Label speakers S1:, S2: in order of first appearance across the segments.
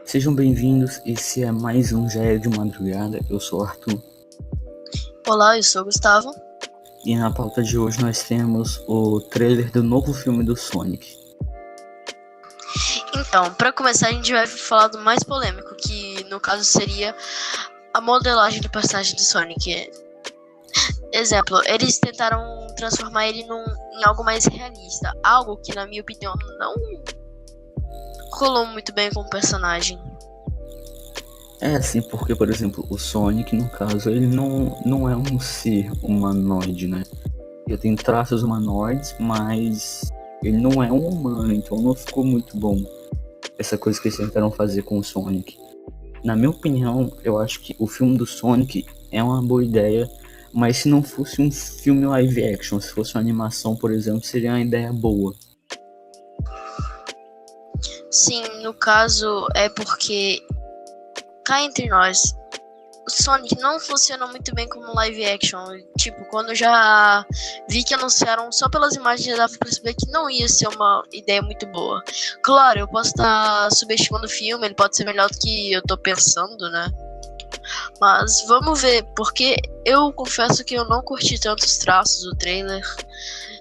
S1: Sejam bem-vindos, esse é mais um Já é de Madrugada, eu sou o Arthur.
S2: Olá, eu sou o Gustavo.
S1: E na pauta de hoje nós temos o trailer do novo filme do Sonic.
S2: Então, para começar a gente vai falar do mais polêmico, que no caso seria a modelagem do personagem do Sonic. Exemplo, eles tentaram transformar ele em algo mais realista, algo que na minha opinião não colou muito bem com o personagem.
S1: É assim, porque, por exemplo, o Sonic, no caso, ele não é um ser humanoide, né? Ele tem traços humanoides, mas ele não é um humano, então não ficou muito bom essa coisa que eles tentaram fazer com o Sonic. Na minha opinião, eu acho que o filme do Sonic é uma boa ideia, mas se não fosse um filme live action, se fosse uma animação, por exemplo, seria uma ideia boa.
S2: Sim, no caso é porque, cá entre nós, o Sonic não funciona muito bem como live action. Tipo, quando eu já vi que anunciaram só pelas imagens, já dava pra perceber que não ia ser uma ideia muito boa. Claro, eu posso estar subestimando o filme, ele pode ser melhor do que eu tô pensando, né? Mas vamos ver, porque eu confesso que eu não curti tanto os traços do trailer.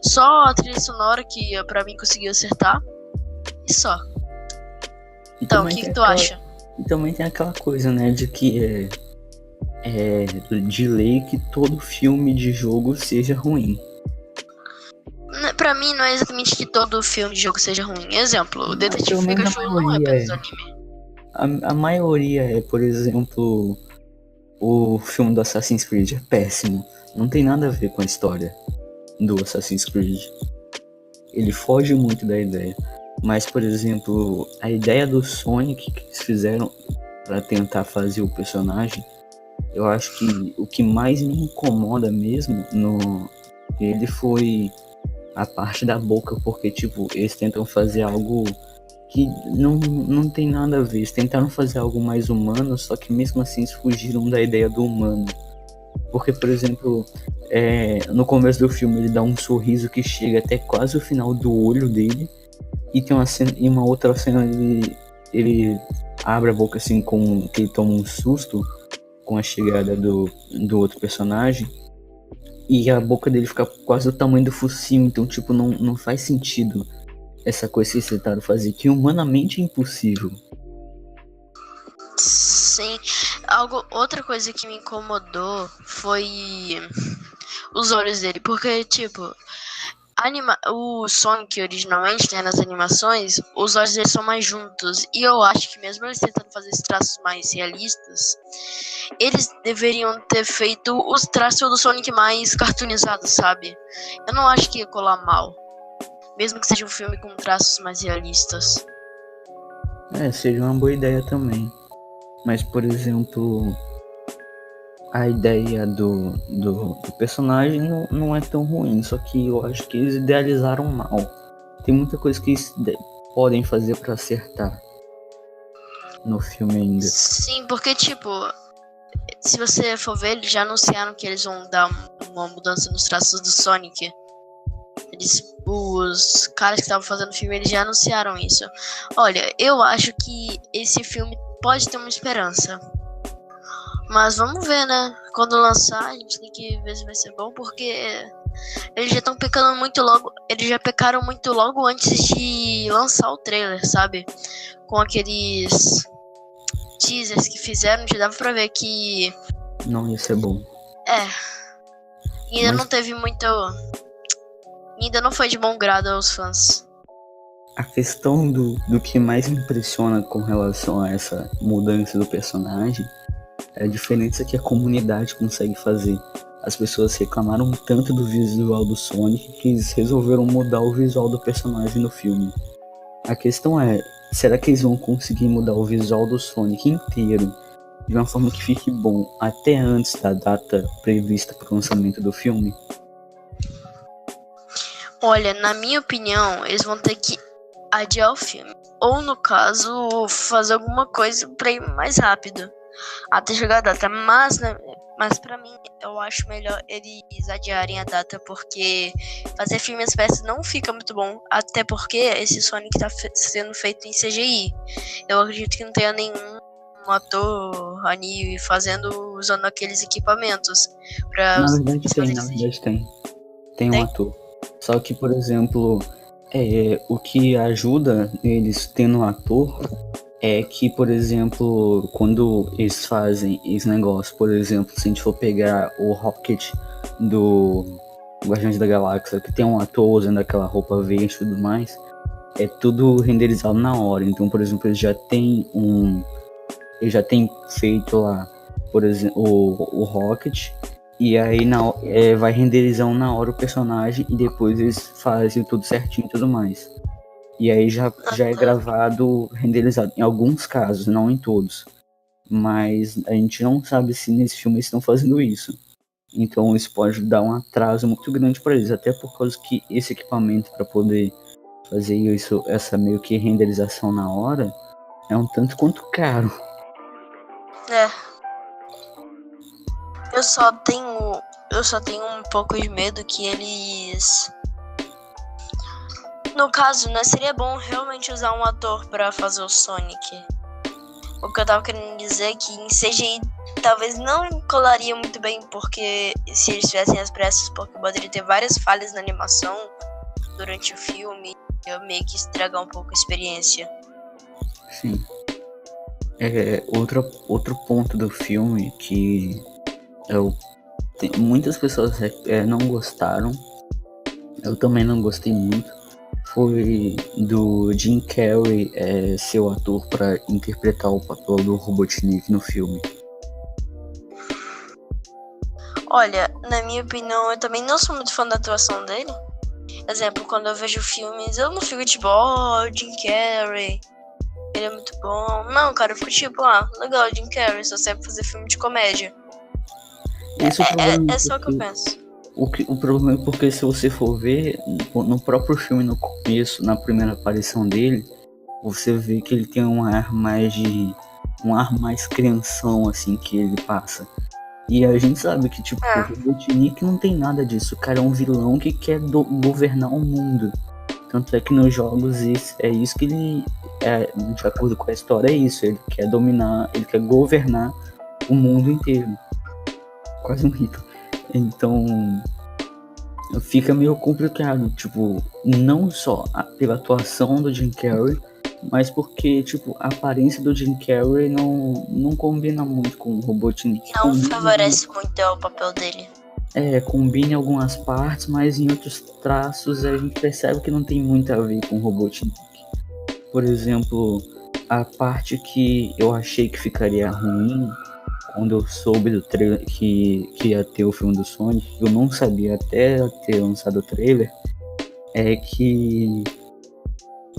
S2: Só a trilha sonora que pra mim conseguiu acertar. E só. Então, o que tu acha?
S1: E também tem aquela coisa, né, de que de lei que todo filme de jogo seja ruim.
S2: Pra mim, não é exatamente que todo filme de jogo seja ruim. Exemplo, o Detetive Pikachu não é apenas anime.
S1: A maioria é, por exemplo, o filme do Assassin's Creed é péssimo. Não tem nada a ver com a história do Assassin's Creed. Ele foge muito da ideia. Mas, por exemplo, a ideia do Sonic que eles fizeram para tentar fazer o personagem, eu acho que o que mais me incomoda mesmo ele foi a parte da boca, porque tipo, eles tentam fazer algo que não tem nada a ver. Eles tentaram fazer algo mais humano, só que mesmo assim eles fugiram da ideia do humano. Porque, por exemplo, no começo do filme ele dá um sorriso que chega até quase o final do olho dele. E tem uma outra cena ele abre a boca assim, que ele toma um susto com a chegada do outro personagem. E a boca dele fica quase do tamanho do focinho. Então, tipo, não faz sentido essa coisa que eles tentaram fazer, que humanamente é impossível.
S2: Sim. Outra coisa que me incomodou foi os olhos dele. Porque, tipo, o Sonic originalmente, né, nas animações, os olhos dele são mais juntos. E eu acho que mesmo eles tentando fazer esses traços mais realistas, eles deveriam ter feito os traços do Sonic mais cartoonizados, sabe? Eu não acho que ia colar mal, mesmo que seja um filme com traços mais realistas.
S1: Seria uma boa ideia também. Mas, por exemplo, a ideia do personagem não é tão ruim, só que eu acho que eles idealizaram mal. Tem muita coisa que eles podem fazer pra acertar no filme ainda.
S2: Sim, porque tipo, se você for ver, eles já anunciaram que eles vão dar uma mudança nos traços do Sonic. Os caras que estavam fazendo o filme, eles já anunciaram isso. Olha, eu acho que esse filme pode ter uma esperança. Mas vamos ver, né? Quando lançar, a gente tem que ver se vai ser bom, porque eles já estão pecando muito logo. Eles já pecaram muito logo antes de lançar o trailer, sabe? Com aqueles teasers que fizeram, já dava pra ver que
S1: não ia ser bom.
S2: Ainda não teve muito. Ainda não foi de bom grado aos fãs.
S1: A questão do que mais me impressiona com relação a essa mudança do personagem é a diferença que a comunidade consegue fazer. As pessoas reclamaram tanto do visual do Sonic que eles resolveram mudar o visual do personagem no filme. A questão é, será que eles vão conseguir mudar o visual do Sonic inteiro de uma forma que fique bom até antes da data prevista para o lançamento do filme?
S2: Olha, na minha opinião, eles vão ter que adiar o filme. Ou, no caso, fazer alguma coisa pra ir mais rápido até chegar a data. Mas, Mas pra mim, eu acho melhor eles adiarem a data, porque fazer filme às peças não fica muito bom. Até porque esse Sonic tá sendo feito em CGI. Eu acredito que não tenha nenhum ator ali usando aqueles equipamentos pra
S1: Na verdade
S2: fazer
S1: tem, na
S2: CGI.
S1: verdade tem. Tem um
S2: Tem?
S1: ator. Só que, por exemplo, o que ajuda eles tendo um ator é que, por exemplo, quando eles fazem esse negócio, por exemplo, se a gente for pegar o Rocket do Guardiões da Galáxia, que tem um ator usando aquela roupa verde e tudo mais, é tudo renderizado na hora. Então, por exemplo, ele já tem feito lá, por exemplo, o Rocket, e aí vai renderizando na hora o personagem e depois eles fazem tudo certinho e tudo mais. E aí já é gravado, renderizado, em alguns casos, não em todos. Mas a gente não sabe se nesse filme eles estão fazendo isso. Então isso pode dar um atraso muito grande para eles, até por causa que esse equipamento para poder fazer isso, essa meio que renderização na hora, é um tanto quanto caro.
S2: É. Eu só tenho um pouco de medo que eles... No caso, né, seria bom realmente usar um ator pra fazer o Sonic. O que eu tava querendo dizer é que em CGI talvez não colaria muito bem, porque se eles tivessem as pressas, porque poderia ter várias falhas na animação durante o filme, eu meio que estragar um pouco a experiência.
S1: Sim. Outro ponto do filme que muitas pessoas não gostaram, eu também não gostei muito, foi do Jim Carrey ser o ator para interpretar o papel do Robotnik no filme.
S2: Olha, na minha opinião, eu também não sou muito fã da atuação dele. Exemplo, quando eu vejo filmes, eu não fico tipo, Jim Carrey, ele é muito bom. Não, cara, eu fico tipo, legal, Jim Carrey, só serve fazer filme de comédia. É só o que eu penso.
S1: O problema é porque se você for ver no próprio filme, no começo, na primeira aparição dele, você vê que ele tem um ar mais crianção, assim, que ele passa. E a gente sabe que, tipo, o Robotnik não tem nada disso. O cara é um vilão que quer governar o mundo. Tanto é que nos jogos é isso que ele... de acordo com a história, é isso. Ele quer dominar, ele quer governar o mundo inteiro. Quase um rico. Então... fica meio complicado, tipo, não só pela atuação do Jim Carrey, mas porque, tipo, a aparência do Jim Carrey não combina muito com o Robotnik.
S2: Não favorece muito o papel dele.
S1: Combina em algumas partes, mas em outros traços a gente percebe que não tem muito a ver com o Robotnik. Por exemplo, a parte que eu achei que ficaria ruim quando eu soube do trailer que ia ter o filme do Sonic, eu não sabia até ter lançado o trailer, é que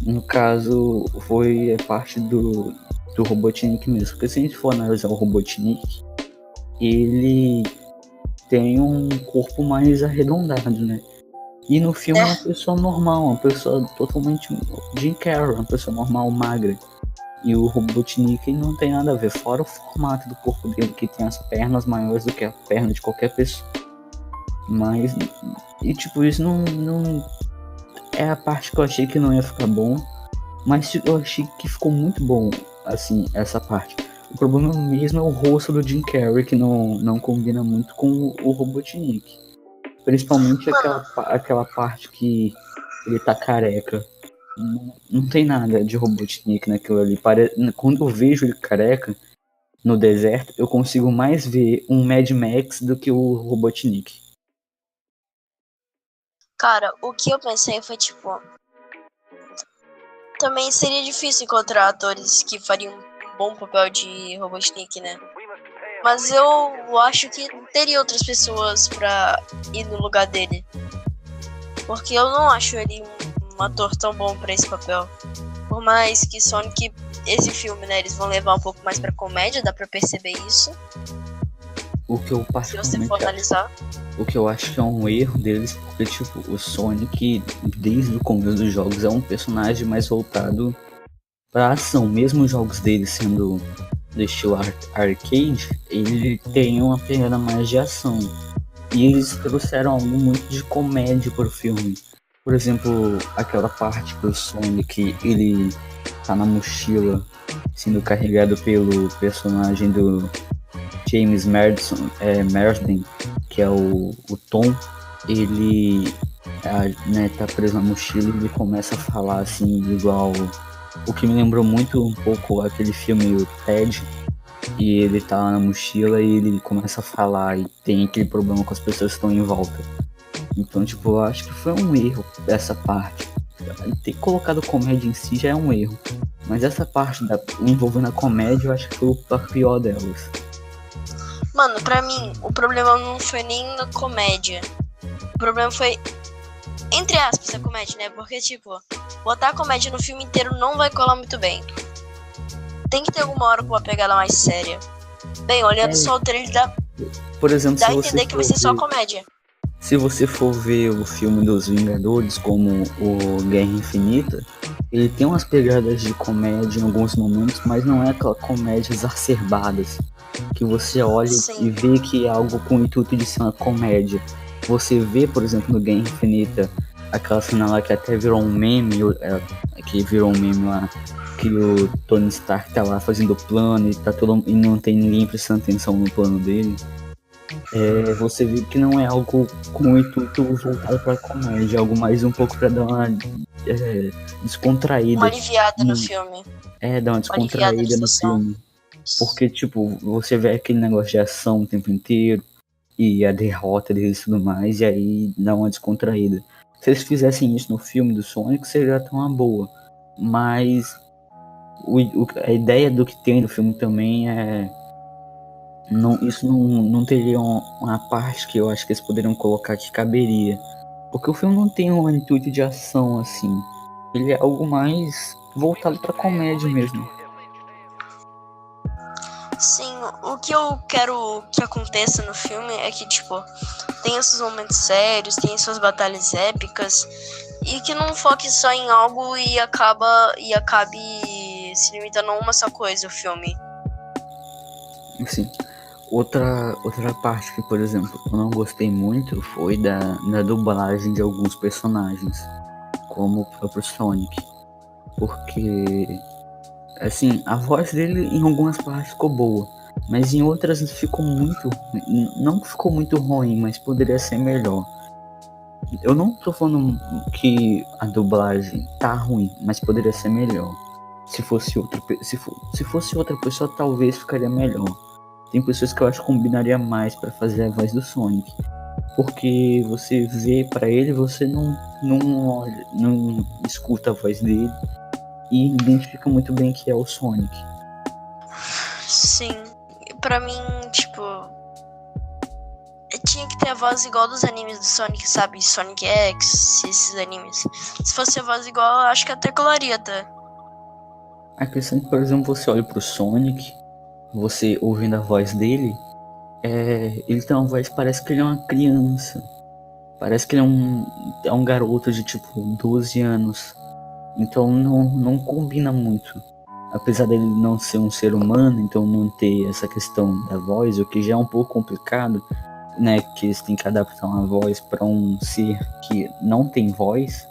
S1: no caso foi parte do Robotnik mesmo. Porque se a gente for analisar o Robotnik, ele tem um corpo mais arredondado, né? E no filme é uma pessoa normal, uma pessoa totalmente Jim Carrey, uma pessoa normal, magra. E o Robotnik não tem nada a ver, fora o formato do corpo dele, que tem as pernas maiores do que a perna de qualquer pessoa. Mas, tipo, isso não é a parte que eu achei que não ia ficar bom, mas eu achei que ficou muito bom, assim, essa parte. O problema mesmo é o rosto do Jim Carrey, que não combina muito com o Robotnik. Principalmente aquela parte que ele tá careca. Não tem nada de Robotnik naquilo ali. Quando eu vejo ele careca no deserto, eu consigo mais ver um Mad Max do que o Robotnik.
S2: Cara, o que eu pensei foi tipo... Também seria difícil encontrar atores que fariam um bom papel de Robotnik, né? Mas eu acho que teria outras pessoas pra ir no lugar dele. Porque eu não acho ele um ator tão bom pra esse papel. Por mais que Sonic, esse filme, né, eles vão levar um pouco mais pra comédia, dá pra perceber isso.
S1: O que eu
S2: se você for analisar.
S1: O que eu acho que é um erro deles, porque tipo, o Sonic, desde o começo dos jogos, é um personagem mais voltado pra ação, mesmo os jogos dele sendo do estilo arcade, ele tem uma pegada mais de ação. E eles trouxeram algo muito de comédia pro filme. Por exemplo, aquela parte que o Sonic, ele tá na mochila, sendo carregado pelo personagem do James Marsden, que é o Tom. Ele né, tá preso na mochila e ele começa a falar assim, igual... O que me lembrou muito um pouco aquele filme, o Ted, e ele tá lá na mochila e ele começa a falar e tem aquele problema com as pessoas que estão em volta. Então, tipo, eu acho que foi um erro essa parte. Ter colocado comédia em si já é um erro. Mas essa parte envolvendo a comédia, eu acho que foi a pior delas.
S2: Mano, pra mim, o problema não foi nem na comédia. O problema foi, entre aspas, a comédia, né? Porque, tipo, botar a comédia no filme inteiro não vai colar muito bem. Tem que ter alguma hora com uma pegada mais séria. Bem, olhando só o trailer,
S1: Por exemplo,
S2: dá a entender que vai ser só comédia.
S1: Se você for ver o filme dos Vingadores, como o Guerra Infinita, ele tem umas pegadas de comédia em alguns momentos, mas não é aquela comédia exacerbada, que você olha e vê que é algo com o intuito de ser uma comédia. Você vê, por exemplo, no Guerra Infinita, aquela cena lá que até virou um meme, lá, que o Tony Stark tá lá fazendo plano e não tem ninguém prestando atenção no plano dele. Você vê que não é algo com o intuito voltado pra comédia, algo mais um pouco pra dar uma descontraída.
S2: Uma aliviada no filme.
S1: Dar uma descontraída no filme. Porque, tipo, você vê aquele negócio de ação o tempo inteiro e a derrota deles e tudo mais, e aí dá uma descontraída. Se eles fizessem isso no filme do Sonic, seria até uma boa. Mas a ideia do que tem no filme também isso não teria uma parte que eu acho que eles poderiam colocar que caberia. Porque o filme não tem um intuito de ação assim. Ele é algo mais voltado pra comédia mesmo.
S2: Sim, o que eu quero que aconteça no filme é que, tipo, tem esses momentos sérios, tem suas batalhas épicas, e que não foque só em algo e acabe se limitando a uma só coisa, o filme.
S1: Sim. Outra parte que, por exemplo, eu não gostei muito foi da dublagem de alguns personagens, como o próprio Sonic. Porque, assim, a voz dele em algumas partes ficou boa, mas em outras ficou muito... Não ficou muito ruim, mas poderia ser melhor. Eu não tô falando que a dublagem tá ruim, mas poderia ser melhor. Se fosse outra pessoa, talvez ficaria melhor. Tem pessoas que eu acho que combinaria mais pra fazer a voz do Sonic. Porque você vê pra ele, você não escuta a voz dele e identifica muito bem que é o Sonic.
S2: Sim, pra mim, tipo, tinha que ter a voz igual dos animes do Sonic, sabe? Sonic X, esses animes. Se fosse a voz igual, eu acho que até colaria até.
S1: A questão é que, por exemplo, você olha pro Sonic, você ouvindo a voz dele, ele tem uma voz, parece que ele é uma criança. Parece que ele é um garoto de tipo 12 anos. Então não combina muito. Apesar dele não ser um ser humano, então não ter essa questão da voz, o que já é um pouco complicado, né? Que eles têm que adaptar uma voz para um ser que não tem voz,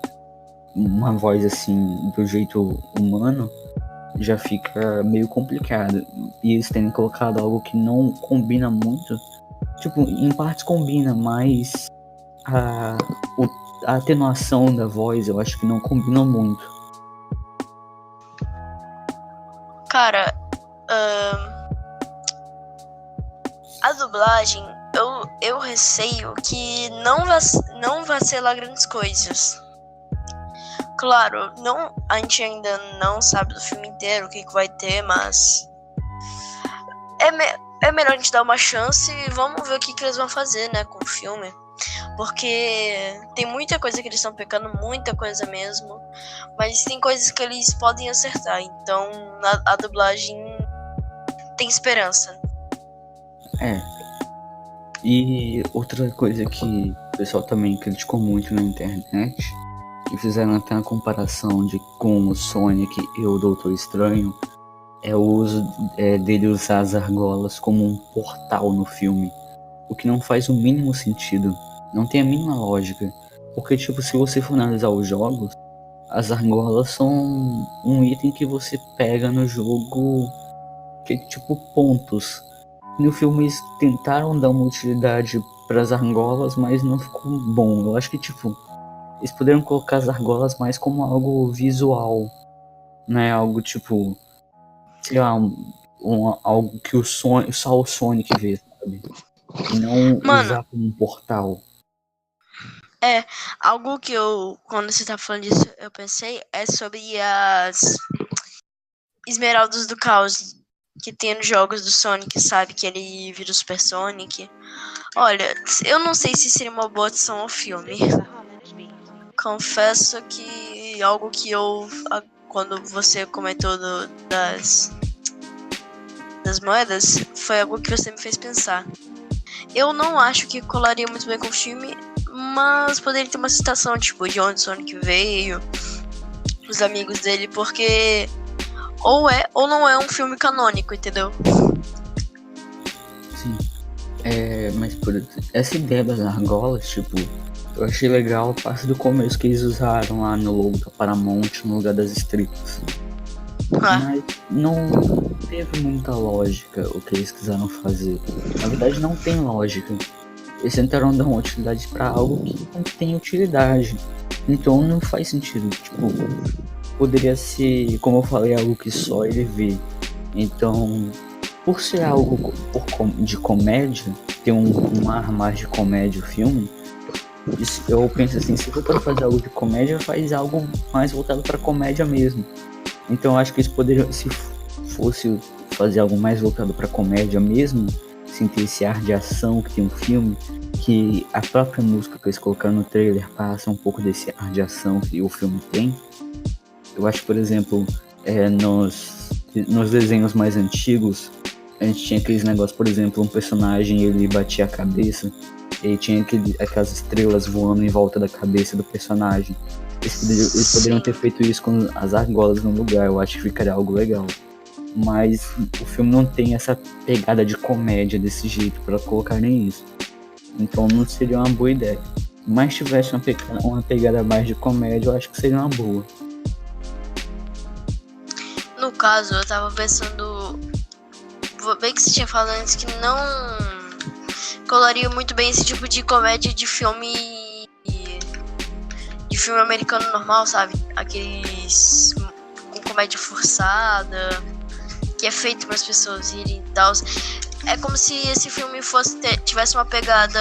S1: uma voz assim do jeito humano, já fica meio complicado. E eles têm colocado algo que não combina muito. Tipo, em partes combina, mas a atenuação da voz eu acho que não combina muito.
S2: Cara, a dublagem, eu receio que não vai ser lá grandes coisas. Claro, a gente ainda não sabe do filme inteiro o que vai ter, mas é melhor a gente dar uma chance e vamos ver o que eles vão fazer, né, com o filme. Porque tem muita coisa que eles estão pecando, muita coisa mesmo. Mas tem coisas que eles podem acertar. Então a dublagem tem esperança.
S1: E outra coisa que o pessoal também criticou muito na internet, e fizeram até uma comparação com o Sonic e o Doutor Estranho, é o uso dele usar as argolas como um portal no filme. O que não faz o mínimo sentido. Não tem a mínima lógica. Porque, tipo, se você for analisar os jogos, as argolas são um item que você pega no jogo, que é tipo pontos. No filme eles tentaram dar uma utilidade para as argolas, mas não ficou bom. Eu acho que, tipo, eles poderiam colocar as argolas mais como algo visual, né? Algo tipo, sei lá, algo que só o Sonic vê, sabe? E não
S2: Mano,
S1: usar como um portal.
S2: algo que quando você tá falando disso, eu pensei é sobre as Esmeraldas do Caos que tem nos jogos do Sonic, sabe? Que ele vira o Super Sonic. Olha, eu não sei se seria uma boa adição ao filme. Confesso que algo que quando você comentou das moedas, foi algo que você me fez pensar. Eu não acho que colaria muito bem com o filme, mas poderia ter uma citação, tipo, de onde o Sonic veio, os amigos dele, porque ou é ou não é um filme canônico, entendeu?
S1: Sim. Mas por essa ideia das argolas, tipo, eu achei legal a parte do começo que eles usaram lá no logo da Paramount no lugar das estrelas. Mas não teve muita lógica o que eles quiseram fazer. Na verdade, não tem lógica. Eles tentaram dar uma utilidade para algo que não tem utilidade. Então não faz sentido. Tipo, poderia ser, como eu falei, algo que só ele vê. Então, por ser algo de comédia, ter um ar mais de comédia o filme, eu penso assim, se for para fazer algo de comédia, faz algo mais voltado para comédia mesmo. Então acho que eles poderiam, se fosse fazer algo mais voltado para comédia mesmo, sem ter esse ar de ação que tem um filme, que a própria música que eles colocaram no trailer passa um pouco desse ar de ação que o filme tem. Eu acho, por exemplo, nos desenhos mais antigos, a gente tinha aqueles negócios, por exemplo, um personagem ele batia a cabeça e tinha aquelas estrelas voando em volta da cabeça do personagem. Eles poderiam ter feito isso com as argolas no lugar, eu acho que ficaria algo legal. Mas o filme não tem essa pegada de comédia desse jeito para colocar nem isso. Então não seria uma boa ideia. Mas se tivesse uma pegada mais de comédia, eu acho que seria uma boa.
S2: No caso, eu tava pensando. Bem que você tinha falado antes que não colaria muito bem esse tipo de comédia de filme. De filme americano normal, sabe? Aqueles com comédia forçada, que é feito para as pessoas irem e tal. É como se esse filme tivesse uma pegada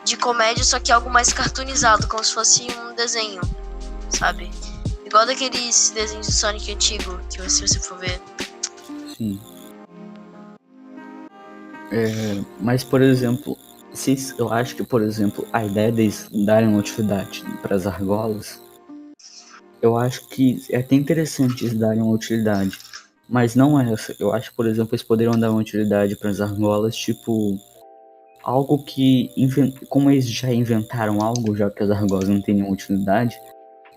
S2: de comédia, só que algo mais cartoonizado, como se fosse um desenho, sabe? Igual daqueles desenhos do Sonic antigo, que se você for ver.
S1: Sim. Mas, por exemplo, eu acho que, por exemplo, a ideia deles darem uma utilidade para as argolas, eu acho que é até interessante eles darem uma utilidade. Mas não é essa. Eu acho, por exemplo, eles poderiam dar uma utilidade para as argolas, tipo, algo que, como eles já inventaram algo, já que as argolas não têm nenhuma utilidade,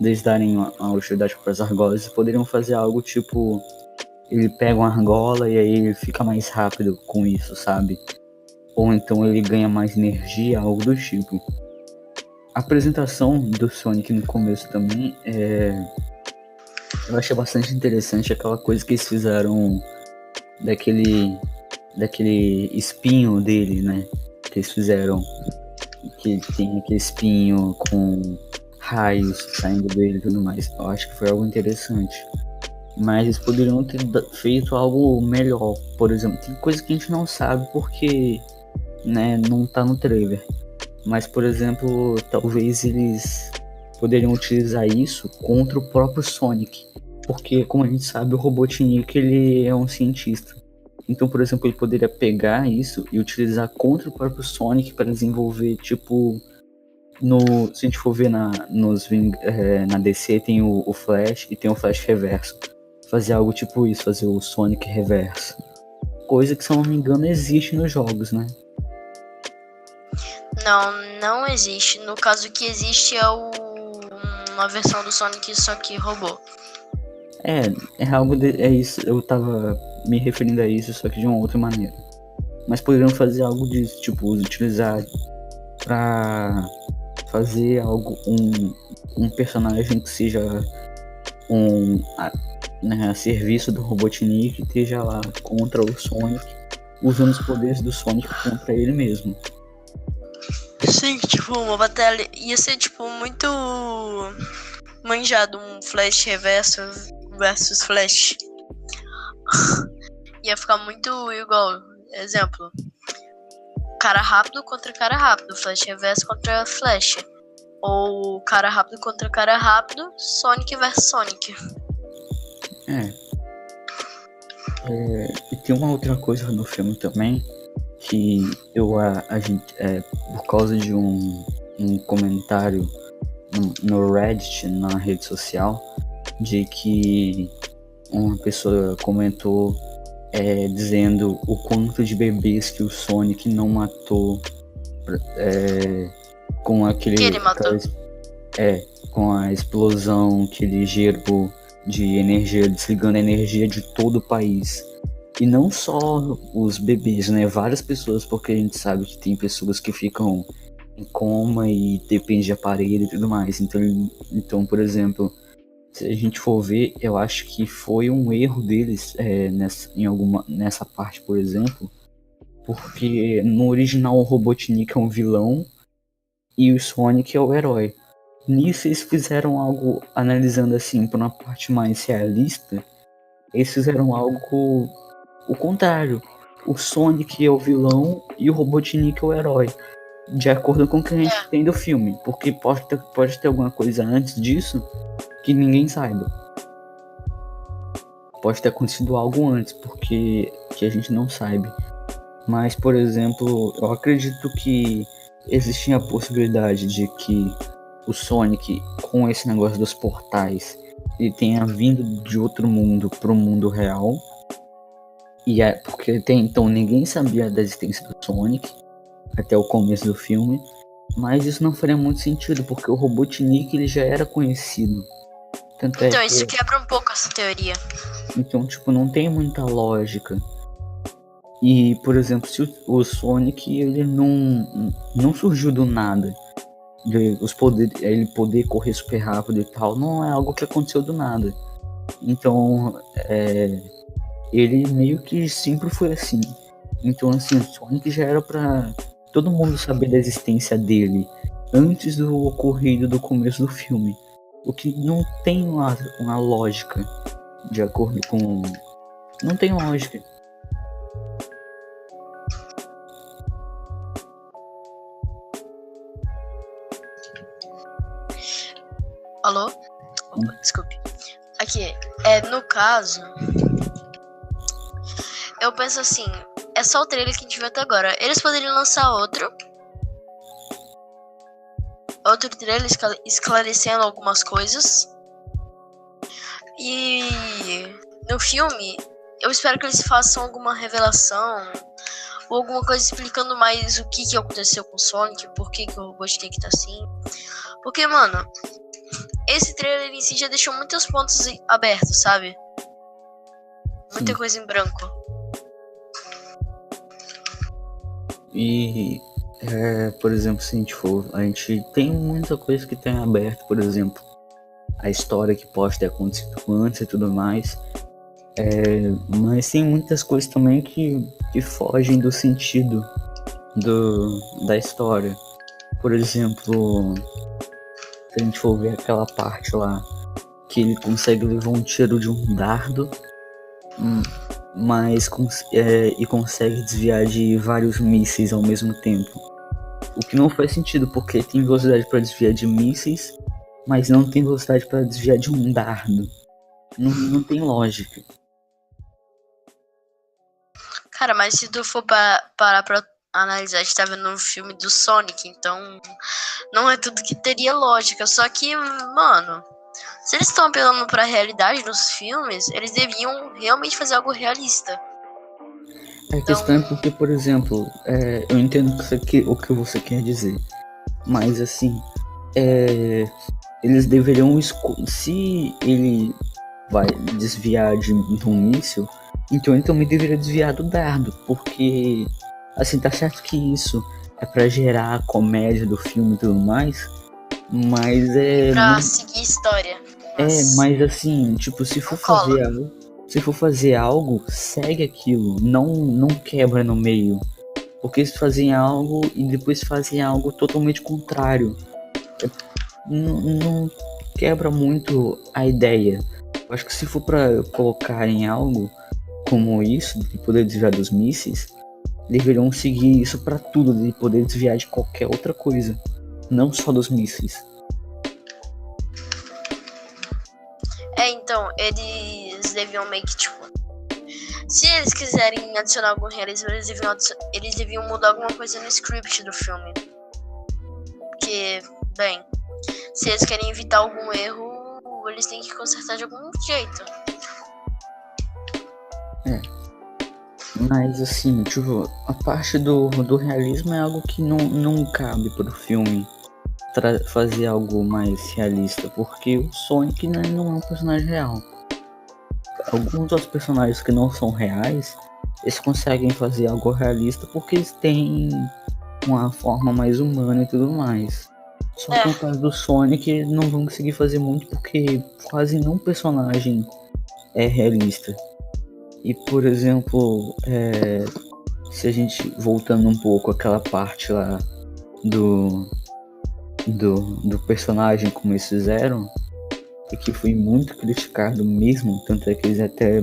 S1: eles darem uma utilidade para as argolas, eles poderiam fazer algo tipo, ele pega uma argola e aí ele fica mais rápido com isso, sabe? Ou então ele ganha mais energia, algo do tipo. A apresentação do Sonic no começo também eu achei bastante interessante aquela coisa que eles fizeram daquele espinho dele, né? Que eles fizeram, que tem aquele espinho com raios saindo dele e tudo mais. Eu acho que foi algo interessante. Mas eles poderiam ter feito algo melhor. Por exemplo, tem coisa que a gente não sabe porque, né, não tá no trailer. Mas, por exemplo, talvez eles poderiam utilizar isso contra o próprio Sonic. Porque, como a gente sabe, o Robotnik, ele é um cientista. Então, por exemplo, ele poderia pegar isso e utilizar contra o próprio Sonic para desenvolver, tipo... se a gente for ver na DC, tem o Flash e tem o Flash Reverso. Fazer algo tipo isso, fazer o Sonic Reverso. Coisa que, se eu não me engano, existe nos jogos, né?
S2: Não existe. No caso, o que existe é uma versão do Sonic, só que robô.
S1: É isso, eu tava me referindo a isso, só que de uma outra maneira. Mas poderiam fazer algo disso, tipo, utilizar pra fazer um personagem que seja a serviço do Robotnik, que esteja lá contra o Sonic, usando os poderes do Sonic contra ele mesmo.
S2: Sim, tipo, uma batalha ia ser, tipo, muito manjado, um Flash reverso versus Flash. Ia ficar muito igual, exemplo, cara rápido contra cara rápido, Flash reverso contra Flash. Ou cara rápido contra cara rápido, Sonic versus Sonic.
S1: E tem uma outra coisa no filme também, que a gente, por causa de um comentário no Reddit, na rede social, de que uma pessoa comentou dizendo o quanto de bebês que o Sonic não matou com aquele
S2: Que ele matou.
S1: com a explosão que ele gerou de energia, desligando a energia de todo o país. E não só os bebês, né? Várias pessoas, porque a gente sabe que tem pessoas que ficam em coma e dependem de aparelho e tudo mais. Então, por exemplo, se a gente for ver, eu acho que foi um erro deles nessa parte, por exemplo, porque no original o Robotnik é um vilão e o Sonic é o herói. Nisso eles fizeram algo, analisando assim, por uma parte mais realista, eles fizeram algo o contrário. O Sonic é o vilão e o Robotnik é o herói. De acordo com o que a gente tem do filme. Porque pode ter alguma coisa antes disso que ninguém saiba. Pode ter acontecido algo antes, porque que a gente não sabe. Mas, por exemplo, eu acredito que existia a possibilidade de que o Sonic, com esse negócio dos portais, ele tenha vindo de outro mundo pro mundo real. E porque até então ninguém sabia da existência do Sonic, até o começo do filme. Mas isso não faria muito sentido, porque o Robotnik ele já era conhecido.
S2: Então, isso quebra um pouco essa teoria.
S1: Então, tipo, não tem muita lógica. E, por exemplo, se o Sonic, ele não surgiu do nada. Ele poder correr super rápido e tal, não é algo que aconteceu do nada. Então, ele meio que sempre foi assim. Então, assim, o Sonic já era pra todo mundo saber da existência dele antes do ocorrido do começo do filme. O que não tem uma lógica, de acordo com... Não tem lógica.
S2: Alô? Opa, desculpe. Aqui, no caso, eu penso assim, é só o trailer que a gente viu até agora. Eles poderiam lançar outro trailer esclarecendo algumas coisas. E no filme, eu espero que eles façam alguma revelação ou alguma coisa explicando mais o que aconteceu com o Sonic, por que o Robotnik tá assim. Porque, mano, esse trailer em si já deixou muitos pontos abertos, sabe? Muita coisa em branco.
S1: E, por exemplo, se a gente tem muita coisa que tem aberto, por exemplo, a história que pode ter acontecido antes e tudo mais. Mas tem muitas coisas também que fogem do sentido da história. Por exemplo, se a gente for ver aquela parte lá que ele consegue levar um tiro de um dardo, mas e consegue desviar de vários mísseis ao mesmo tempo. O que não faz sentido, porque tem velocidade para desviar de mísseis, mas não tem velocidade para desviar de um dardo. Não tem lógica.
S2: Cara, mas se tu for parar pra analisar, a gente tá vendo um filme do Sonic, então não é tudo que teria lógica. Só que, mano, se eles estão apelando pra realidade nos filmes, eles deviam realmente fazer algo realista.
S1: A questão é porque, por exemplo, eu entendo o que você quer dizer, mas assim, eles deveriam se ele vai desviar de um míssil, então ele também deveria desviar do dardo, porque, assim, tá certo que isso é pra gerar a comédia do filme e tudo mais, mas
S2: Pra seguir história. Mas
S1: mas assim, tipo,
S2: não cola.
S1: se for fazer algo, segue aquilo, não quebra no meio, porque eles fazem algo e depois fazem algo totalmente contrário. Não quebra muito a ideia. Eu acho que se for pra colocar em algo como isso, de poder desviar dos mísseis, deveriam seguir isso pra tudo, de poder desviar de qualquer outra coisa, não só dos mísseis.
S2: Então, eles deviam meio que, tipo, se eles quiserem adicionar algum realismo, eles deviam mudar alguma coisa no script do filme. Porque, bem, se eles querem evitar algum erro, eles têm que consertar de algum jeito.
S1: Mas assim, tipo, a parte do realismo é algo que não cabe pro filme fazer algo mais realista, porque o Sonic, né, não é um personagem real. Alguns outros personagens que não são reais, eles conseguem fazer algo realista porque eles têm uma forma mais humana e tudo mais. Só que no caso do Sonic, não vão conseguir fazer muito porque quase nenhum personagem é realista. E, por exemplo, se a gente voltando um pouco àquela parte lá do personagem como eles fizeram, e que foi muito criticado mesmo, tanto é que eles até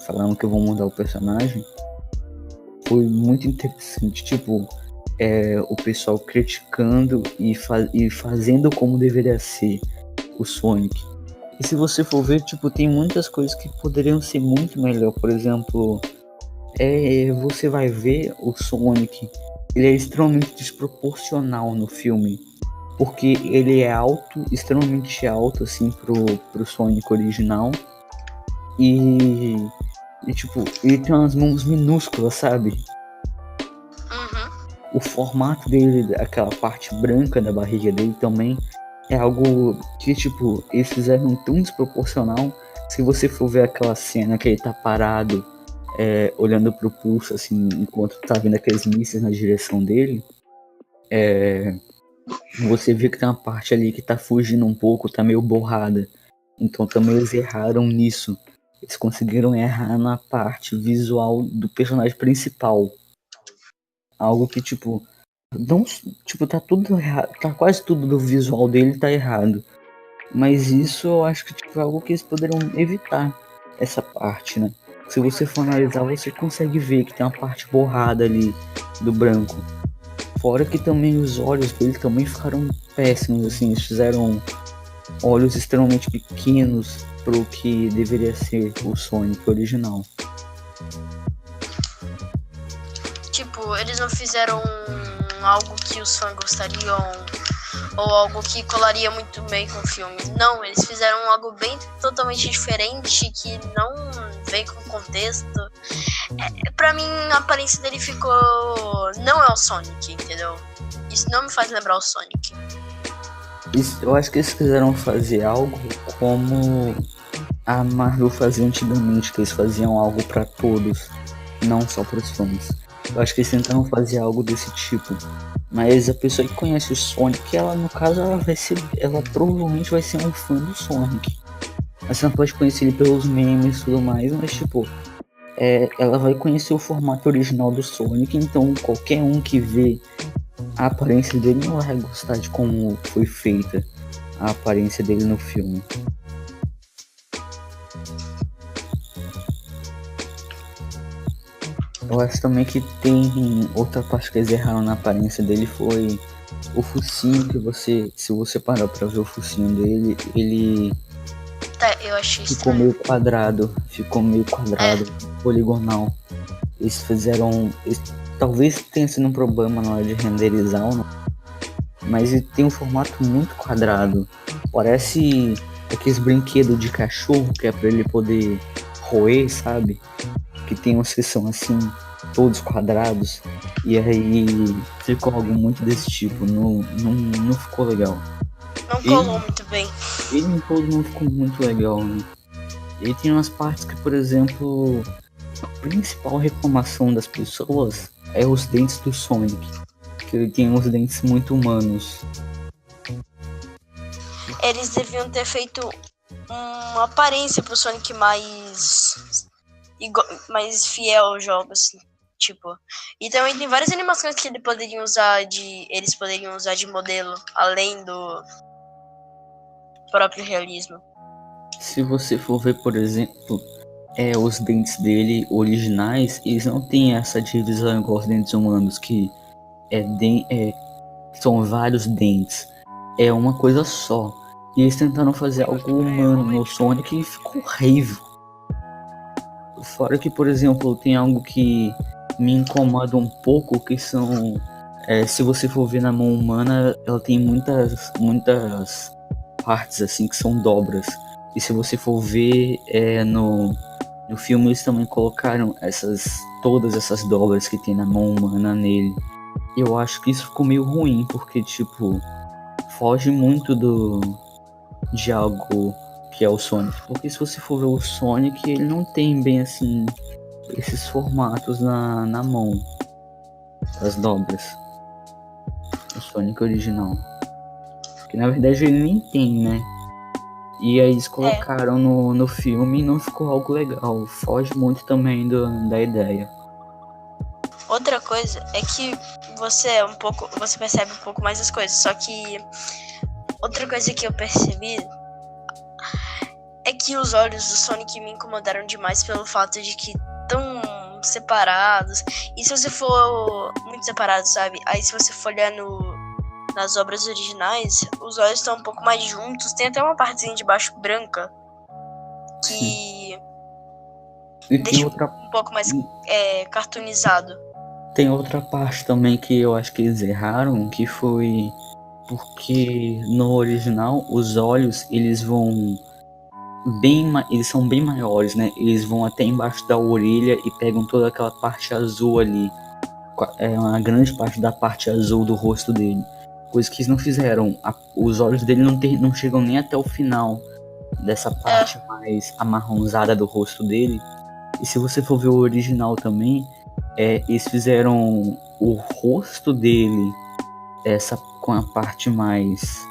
S1: falaram que vão mudar o personagem, foi muito interessante, tipo, o pessoal criticando e fazendo como deveria ser o Sonic. E se você for ver, tipo, tem muitas coisas que poderiam ser muito melhor. Por exemplo, você vai ver o Sonic, ele é extremamente desproporcional no filme, porque ele é alto, extremamente alto, assim, pro Sonic original, e tipo, ele tem umas mãos minúsculas, sabe? O formato dele, aquela parte branca da barriga dele também, é algo que, tipo, eles fizeram tão desproporcional. Se você for ver aquela cena que ele tá parado, olhando pro pulso, assim, enquanto tá vindo aqueles mísseis na direção dele, você vê que tem uma parte ali que tá fugindo um pouco, tá meio borrada. Então também eles erraram nisso. Eles conseguiram errar na parte visual do personagem principal. Algo que, tipo, não, tipo, tá tudo errado, tá quase tudo do visual dele tá errado. Mas isso eu acho que, tipo, é algo que eles poderiam evitar, essa parte, né? Se você for analisar, você consegue ver que tem uma parte borrada ali do branco. Fora que também os olhos dele também ficaram péssimos, assim, eles fizeram olhos extremamente pequenos pro que deveria ser o Sonic original.
S2: Tipo, eles não fizeram algo que os fãs gostariam ou algo que colaria muito bem com o filme. Não, eles fizeram algo bem totalmente diferente que não vem com contexto. Pra mim, a aparência dele ficou... Não é o Sonic, entendeu? Isso não me faz lembrar o Sonic.
S1: Eu acho que eles quiseram fazer algo como a Marvel fazia antigamente, que eles faziam algo pra todos, não só pros fãs. Eu acho que eles tentaram fazer algo desse tipo. Mas a pessoa que conhece o Sonic, ela no caso, ela provavelmente vai ser um fã do Sonic. Você não pode conhecer ele pelos memes e tudo mais, mas tipo, ela vai conhecer o formato original do Sonic, então qualquer um que vê a aparência dele não vai gostar de como foi feita a aparência dele no filme. Eu acho também que tem outra parte que eles erraram na aparência dele, foi o focinho que se você parar pra ver o focinho dele, ele
S2: Eu achei
S1: ficou meio quadrado, poligonal. Eles fizeram, talvez tenha sido um problema na hora de renderizar, mas ele tem um formato muito quadrado. Parece aqueles brinquedos de cachorro que é pra ele poder roer, sabe? Que tem uns que são assim, todos quadrados, e aí ficou algo muito desse tipo, não ficou legal.
S2: Não colou muito bem.
S1: Ele todo não ficou muito legal, né? E tem umas partes que, por exemplo, a principal reclamação das pessoas é os dentes do Sonic. Que ele tem uns dentes muito humanos.
S2: Eles deviam ter feito uma aparência pro Sonic mais fiel ao jogo, assim. Tipo, e também tem várias animações que eles poderiam usar de modelo, além do próprio realismo.
S1: Se você for ver, por exemplo, os dentes dele originais, eles não têm essa divisão igual os dentes humanos, que são vários dentes. É uma coisa só. E eles tentaram fazer algo humano no Sonic e ficou horrível. Fora que, por exemplo, tem algo que me incomoda um pouco, que são... se você for ver na mão humana, ela tem muitas partes assim que são dobras. E se você for ver no filme, eles também colocaram todas essas dobras que tem na mão humana nele. Eu acho que isso ficou meio ruim, porque tipo, foge muito de algo que é o Sonic. Porque se você for ver o Sonic, ele não tem bem assim esses formatos na mão, as dobras. O Sonic original. Que na verdade ele nem tem, né? E aí eles colocaram no filme e não ficou algo legal. Foge muito também da ideia.
S2: Outra coisa é que você percebe um pouco mais as coisas. Só que outra coisa que eu percebi é que os olhos do Sonic me incomodaram demais pelo fato de que tão separados. E se você for muito separado, sabe? Aí se você for olhar nas obras originais, os olhos estão um pouco mais juntos. Tem até uma partezinha de baixo branca que deixa um pouco mais cartoonizado.
S1: Tem outra parte também que eu acho que eles erraram, que foi porque no original os olhos eles são bem maiores, né? Eles vão até embaixo da orelha e pegam toda aquela parte azul ali, uma grande parte da parte azul do rosto dele. Coisa que eles não fizeram. Os olhos dele não chegam nem até o final dessa parte mais amarronzada do rosto dele. E se você for ver o original também, eles fizeram o rosto dele com a parte mais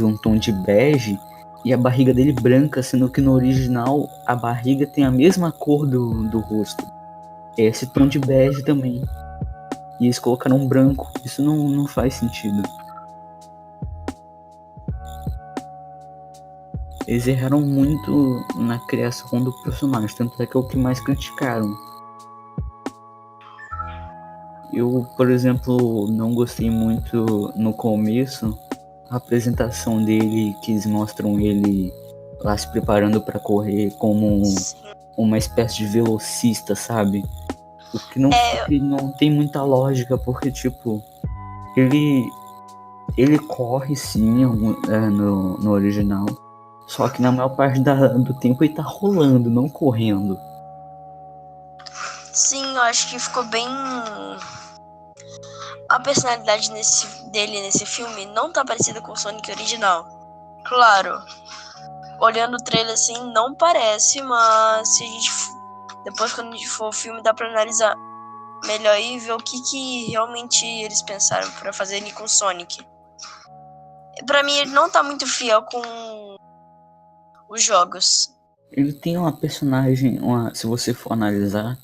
S1: um tom de bege e a barriga dele branca, sendo que no original a barriga tem a mesma cor do rosto. É esse tom de bege também. E eles colocaram um branco. Isso não faz sentido. Eles erraram muito na criação do personagem, tanto é que é o que mais criticaram. Eu, por exemplo, não gostei muito no começo a apresentação dele, que eles mostram ele lá se preparando para correr como uma espécie de velocista, sabe? O que não tem muita lógica, porque tipo, ele corre sim no original, só que na maior parte do tempo ele tá rolando, não correndo.
S2: Sim, eu acho que ficou bem... A personalidade dele nesse filme não tá parecida com o Sonic original. Claro, olhando o trailer assim, não parece, mas se a gente... Depois, quando a gente for o filme, dá pra analisar melhor e ver o que realmente eles pensaram pra fazer ele com o Sonic. Pra mim, ele não tá muito fiel com os jogos.
S1: Ele tem uma personagem, se você for analisar,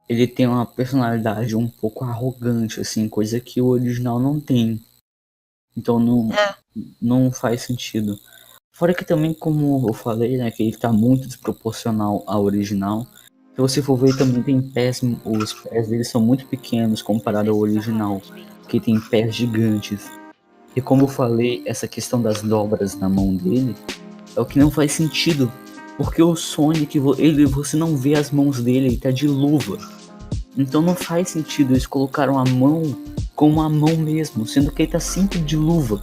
S1: ele tem uma personalidade um pouco arrogante, assim, coisa que o original não tem. Então não faz sentido. Fora que também, como eu falei, né, que ele tá muito desproporcional ao original. Se você for ver, também tem os pés dele são muito pequenos comparado ao original, que tem pés gigantes. E como eu falei, essa questão das dobras na mão dele é o que não faz sentido, porque o Sonic, você não vê as mãos dele, ele tá de luva. Então não faz sentido, eles colocaram a mão como a mão mesmo, sendo que ele tá sempre de luva.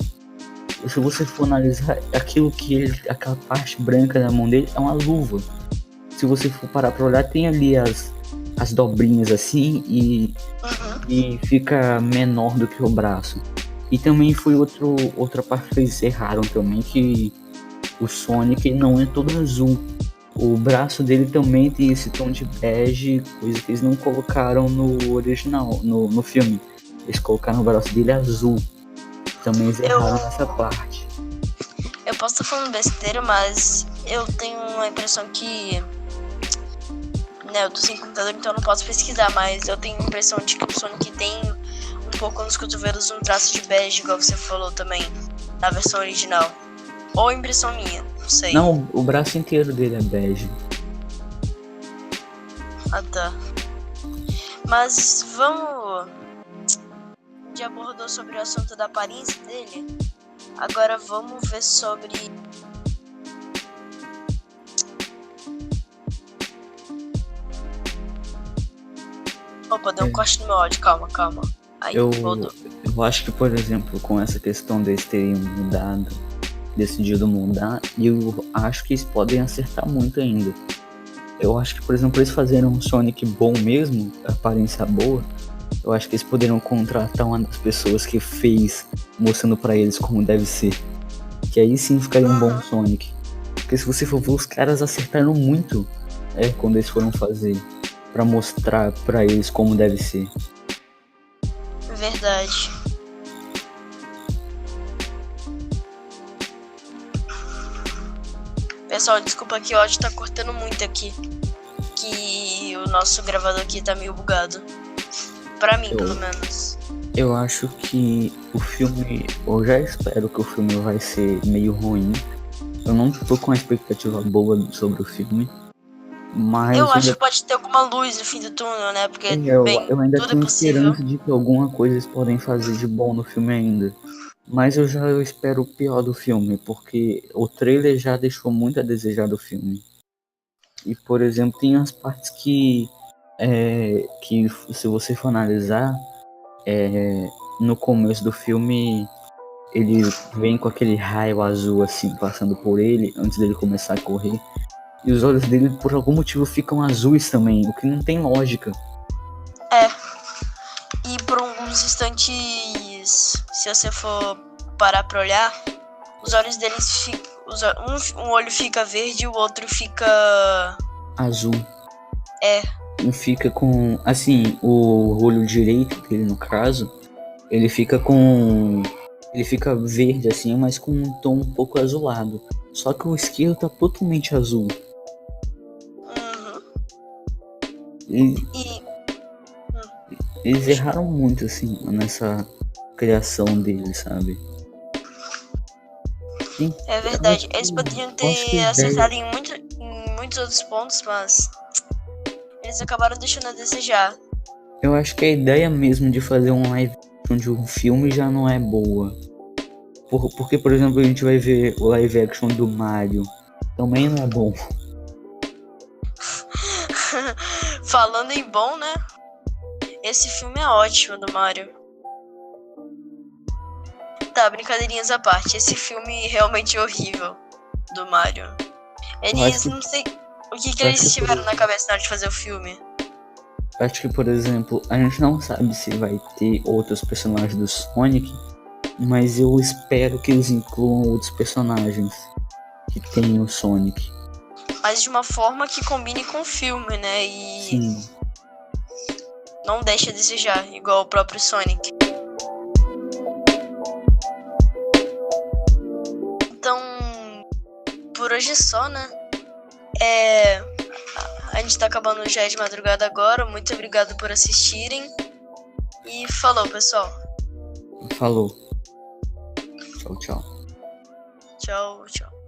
S1: E se você for analisar, aquela parte branca da mão dele é uma luva. Se você for parar pra olhar, tem ali as dobrinhas assim e fica menor do que o braço. E também foi outra parte que eles erraram também, que o Sonic não é todo azul. O braço dele também tem esse tom de bege, coisa que eles não colocaram no original, no filme. Eles colocaram o braço dele azul. Também eles erraram nessa parte.
S2: Eu posso estar falando besteira, mas eu tenho a impressão que... Né, eu tô sem computador, então eu não posso pesquisar, mas eu tenho a impressão de que o Sonic tem um pouco nos cotovelos um traço de bege, igual você falou também, na versão original. Ou impressão minha, não sei.
S1: Não, o braço inteiro dele é bege.
S2: Ah, tá. Mas vamos... Já abordou sobre o assunto da aparência dele. Agora vamos ver sobre... Opa, deu um corte no meu áudio, calma. Aí, voltou.
S1: Eu acho que, por exemplo, com essa questão deles terem decidido mudar, eu acho que eles podem acertar muito ainda. Eu acho que, por exemplo, eles fazerem um Sonic bom mesmo, aparência boa, eu acho que eles poderiam contratar uma das pessoas que fez, mostrando pra eles como deve ser. Que aí sim ficaria um bom Sonic. Porque se você for ver, os caras acertaram muito quando eles foram fazer, pra mostrar pra eles como deve ser.
S2: Verdade. Pessoal, desculpa que o áudio tá cortando muito aqui. Que o nosso gravador aqui tá meio bugado. Pra mim, pelo menos.
S1: Eu acho que o filme... Eu já espero que o filme vai ser meio ruim. Eu não tô com uma expectativa boa sobre o filme. Mas
S2: eu acho que pode ter alguma luz no fim do túnel, né? Porque,
S1: eu ainda
S2: tudo
S1: tenho
S2: é possível.
S1: esperança de que alguma coisa eles podem fazer de bom no filme ainda. Mas eu espero o pior do filme, porque o trailer já deixou muito a desejar do filme. E, por exemplo, tem as partes que se você for analisar, no começo do filme, ele vem com aquele raio azul assim, passando por ele, antes dele começar a correr. E os olhos dele, por algum motivo, ficam azuis também, o que não tem lógica.
S2: E por alguns instantes, se você for parar pra olhar, os olhos deles ficam... Um olho fica verde e o outro fica...
S1: azul. E fica com... Assim, o olho direito dele, no caso, ele fica com... Ele fica verde assim, mas com um tom um pouco azulado. Só que o esquerdo tá totalmente azul. Eles erraram muito, assim, nessa criação deles, sabe? Sim,
S2: é verdade. Eles poderiam ter acertado em muitos outros pontos, mas eles acabaram deixando a desejar.
S1: Eu acho que a ideia mesmo de fazer um live action de um filme já não é boa. Porque, por exemplo, a gente vai ver o live action do Mario. Também não é bom.
S2: Falando em bom, né? Esse filme é ótimo do Mario. Tá, brincadeirinhas à parte. Esse filme realmente é horrível do Mario. Eles não sei o que eles tiveram na cabeça na hora de fazer o filme.
S1: Acho que, por exemplo, a gente não sabe se vai ter outros personagens do Sonic, mas eu espero que eles incluam outros personagens que tem o Sonic.
S2: Mas de uma forma que combine com o filme, né? E
S1: sim,
S2: não deixa a desejar, igual o próprio Sonic. Então, por hoje é só, né? A gente tá acabando já de madrugada agora. Muito obrigado por assistirem. E falou, pessoal.
S1: Falou. Tchau, tchau.
S2: Tchau, tchau.